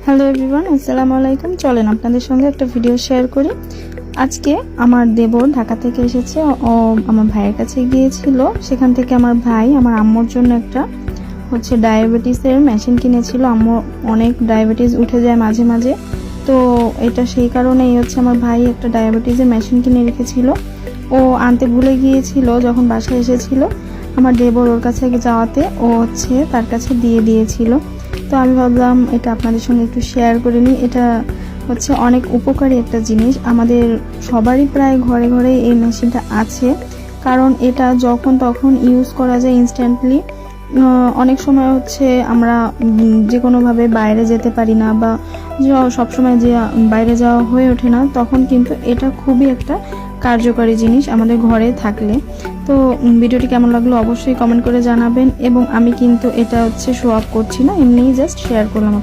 Hello everyone, আসসালামু আলাইকুম। চলেন আপনাদের সঙ্গে একটা ভিডিও শেয়ার করি। আজকে আমার দেবর ঢাকা থেকে এসেছে, ও আমার ভাইয়ের কাছে গিয়েছিল। সেখান থেকে আমার ভাই আমার আম্মুর জন্য একটা ডায়াবেটিসের মেশিন কিনেছিল। আম্মু অনেক ডায়াবেটিস উঠে যায় মাঝে মাঝে, তো এটা সেই কারণেই আমার ভাই একটা ডায়াবেটিসের মেশিন কিনে রেখেছিল। ও আনতে ভুলে গিয়েছিল, যখন বাসায় এসেছিল আমার দেবর ওর কাছে যাওয়াতে ও তার কাছে দিয়ে দিয়েছিল। তো আমি ভাবলাম এটা আপনাদের সঙ্গে একটু শেয়ার করে নিই। এটা অনেক উপকারী একটা জিনিস, আমাদের সবারই প্রায় ঘরে ঘরে এই মেশিনটা আছে, কারণ এটা যখন তখন ইউজ করা যায় ইনস্ট্যান্টলি। অনেক সময় আমরা যে কোনোভাবে বাইরে যেতে পারি না, বা সবসময় যে বাইরে যাওয়া হয়ে ওঠে না, তখন কিন্তু এটা খুবই একটা কার্যকরী জিনিস আমাদের ঘরে থাকলে। তো ভিডিওটি কেমন লাগলো অবশ্যই কমেন্ট করে জানাবেন। এবং আমি কিন্তু এটা শো অফ করছি না, এমনিই জাস্ট শেয়ার করলাম।